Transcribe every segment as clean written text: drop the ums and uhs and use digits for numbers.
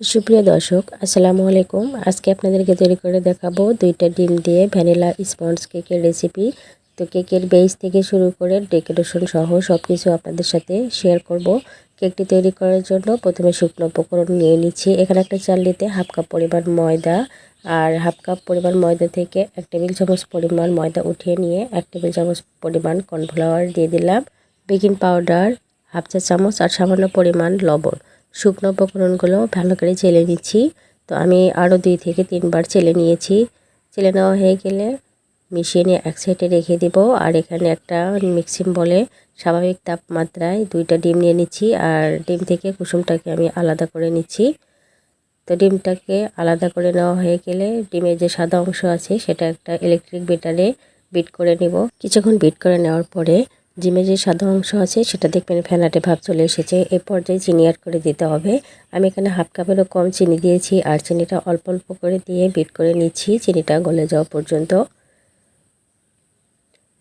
সুপ্রিয় দর্শক, আসসালামু আলাইকুম। আজকে আপনাদেরকে তৈরি করে দেখাবো 2টা ডিম দিয়ে ভ্যানিলা স্পঞ্জ কেকের রেসিপি। তো কেকের বেস থেকে শুরু করে ডেকোরেশন সহ সব কিছু আপনাদের সাথে শেয়ার করব। কেকটি তৈরি করার জন্য প্রথমে শুকনো উপকরণ নিয়ে নিচ্ছি। এখানে একটা চালনিতে হাফ কাপ পরিমাণ ময়দা আর হাফ কাপ পরিমাণ ময়দা থেকে 1 টেবিল চামচ পরিমাণ ময়দা উঠিয়ে নিয়ে 1 টেবিল চামচ পরিমাণ কর্নফ্লাওয়ার দিয়ে দিলাম, বেকিং পাউডার হাফ চা চামচ আর সামান্য পরিমাণ লবণ। শুকনো উপকরণগুলো ভালো করে চেলে নিচ্ছি। তো আমি আরও 2 থেকে 3 বার চেলে নিয়েছি। চেলে নেওয়া হয়ে গেলে মিশিয়ে নিয়ে এক সাইডে রেখে দেব। আর এখানে একটা মিক্সিং বলে স্বাভাবিক তাপমাত্রায় 2টা ডিম নিয়ে নিচ্ছি। আর ডিম থেকে কুসুমটাকে আমি আলাদা করে নিচ্ছি। তো ডিমটাকে আলাদা করে নেওয়া হয়ে গেলে ডিমের যে সাদা অংশ আছে সেটা একটা ইলেকট্রিক বিটারে বিট করে নেব। কিছুক্ষণ বিট করে নেওয়ার পরে ডিমের যে সাদা অংশ আছে সেটা দেখবেন ফেনাটে ভাব চলে এসেছে। এই পর্যায়ে চিনি অ্যাড করে দিতে হবে। আমি এখানে হাফ কাপেরও কম চিনি দিয়েছি আর চিনিটা অল্প অল্প করে দিয়ে বিট করে নিচ্ছি চিনিটা গলে যাওয়া পর্যন্ত।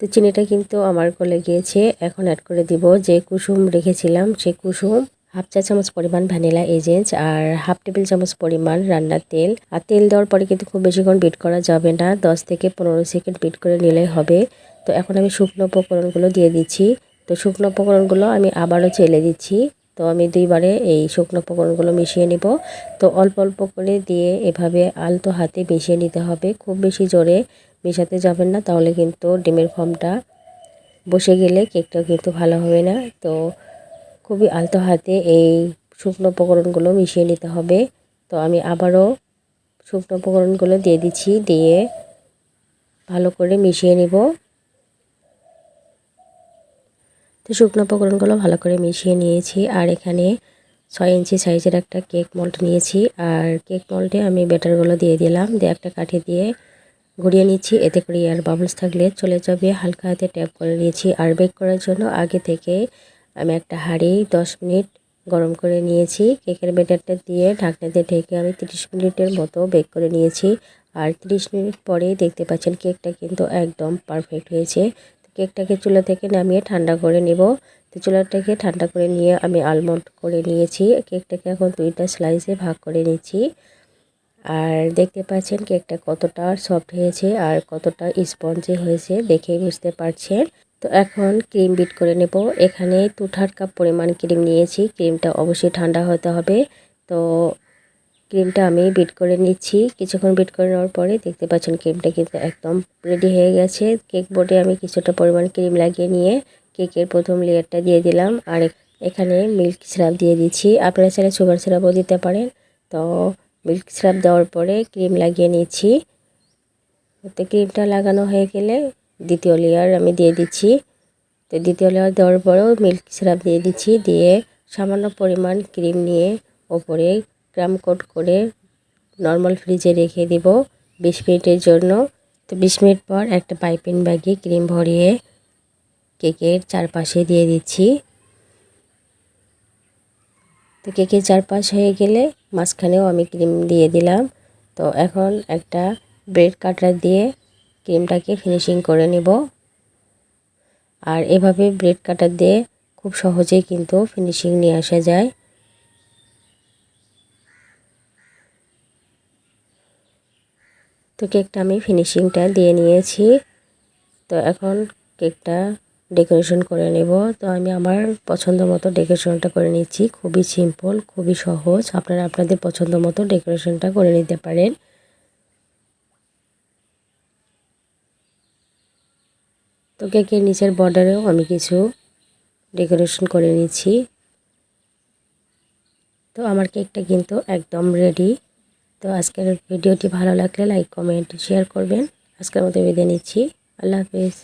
তো চিনিটা কিন্তু আমার গলে গিয়েছে। এখন অ্যাড করে দিব যে কুসুম রেখেছিলাম সেই কুসুম, হাফ চা চামচ পরিমাণ ভ্যানিলা এজেন্স আর হাফ টেবিল চামচ পরিমাণ রান্নার তেল। আর তেল দেওয়ার পরে কিন্তু খুব বেশিক্ষণ বিট করা যাবে না, 10 থেকে 15 সেকেন্ড বিট করে নিলেই হবে। তো এখন আমি শুকনো উপকরণগুলো দিয়ে দিচ্ছি। তো শুকনো উপকরণগুলো আমি আবারও চেলে দিচ্ছি। তো আমি 2 বারে এই শুকনো উপকরণগুলো মিশিয়ে নিব। তো অল্প অল্প করে দিয়ে এভাবে আলতো হাতে মিশিয়ে নিতে হবে, খুব বেশি জোরে মেশাতে যাবেন না, তাহলে কিন্তু ডিমের ফর্মটা বসে গেলে কেকটাও কিন্তু ভালো হবে না। তো খুবই আলতো হাতে এই শুকনো উপকরণগুলো মিশিয়ে নিতে হবে। তো আমি আবারও শুকনো উপকরণগুলো দিয়ে দিচ্ছি, দিয়ে ভালো করে মিশিয়ে নিব। তো শুকনো উপকরণগুলো ভালো করে মিশিয়ে নিয়েছি। আর এখানে 6 ইঞ্চি সাইজের একটা কেক মোল্ড নিয়েছি। আর কেক মোল্ডে আমি ব্যাটারগুলো দিয়ে দিলাম, দিয়ে একটা কাঠি দিয়ে ঘুরিয়ে নিচ্ছি, এতে করে এয়ার বাবলস থাকলে চলে যাবে। হালকা হাতে ট্যাপ করে নিয়েছি। আর বেক করার জন্য আগে থেকে আমি একটা হাঁড়ি 10 মিনিট গরম করে নিয়েছি। কেকের ব্যাটারটা দিয়ে ঢাকনা দিয়ে ঢেকে আমি 30 মিনিটের মতো বেক করে নিয়েছি। আর 30 মিনিট পরেই দেখতে পাচ্ছেন কেকটা কিন্তু একদম পারফেক্ট হয়েছে। কেকটাকে চুলা থেকে নামিয়ে ঠান্ডা করে নেব। তো চুলাটাকে ঠান্ডা করে নিয়ে আমি আলমন্ড করে নিয়েছি। কেকটাকে এখন 2টা স্লাইসে ভাগ করে নিচ্ছি। আর দেখতে পাচ্ছেন কেকটা কতটা সফট হয়েছে আর কতটা স্পঞ্জি হয়েছে, দেখেই বুঝতে পারছেন। তো এখন ক্রিম বিট করে নেব। এখানে 2/3 কাপ পরিমাণ ক্রিম নিয়েছি। ক্রিমটা অবশ্যই ঠান্ডা হতে হবে। তো ক্রিমটা আমি বিট করে নিচ্ছি। কিছুক্ষণ বিট করে নেওয়ার পরে দেখতে পাচ্ছেন ক্রিমটা কিন্তু একদম রেডি হয়ে গেছে। কেক বোর্ডে আমি কিছুটা পরিমাণ ক্রিম লাগিয়ে নিয়ে কেকের প্রথম লেয়ারটা দিয়ে দিলাম। আর এখানে মিল্ক সিরাপ দিয়ে দিচ্ছি। আপনারা চাইলে সুগার সিরাপও দিতে পারেন। তো মিল্ক সিরাপ দেওয়ার পরে ক্রিম লাগিয়ে নিচ্ছি। তো ক্রিমটা লাগানো হয়ে গেলে দ্বিতীয় লেয়ার আমি দিয়ে দিচ্ছি। তো দ্বিতীয় লেয়ার দেওয়ার পরেও মিল্ক সিরাপ দিয়ে দিচ্ছি, দিয়ে সামান্য পরিমাণ ক্রিম নিয়ে ওপরে ক্রাম কোট করে নর্মাল ফ্রিজে রেখে দিব 20 মিনিটের জন্য। তো 20 মিনিট পর একটা পাইপিং ব্যাগে ক্রিম ভরিয়ে কেকের চারপাশে দিয়ে দিচ্ছি। তো কেকের চারপাশ হয়ে গেলে মাঝখানেও আমি ক্রিম দিয়ে দিলাম। তো এখন একটা ব্রেড কাটার দিয়ে ক্রিমটাকে ফিনিশিং করে নেব। আর এভাবে ব্রেড কাটার দিয়ে খুব সহজেই কিন্তু ফিনিশিং নিয়ে আসা যায়। তো কেকটা আমি ফিনিশিংটা দিয়ে নিয়েছি। তো এখন কেকটা ডেকোরেশন করে নেব। তো আমি আমার পছন্দ মতো ডেকোরেশনটা করে নিচ্ছি। খুবই সিম্পল, খুবই সহজ। আপনারা আপনাদের পছন্দ মতো ডেকোরেশনটা করে নিতে পারেন। তো কেকের নিচের বর্ডারেও আমি কিছু ডেকোরেশন করে নিচ্ছি। তো আমার কেকটা কিন্তু একদম রেডি। তো আজকের ভিডিওটি ভালো লাগলে লাইক, কমেন্ট, শেয়ার করবেন। আজকের মতো বিদায় নিচ্ছি। আল্লাহ হাফেজ।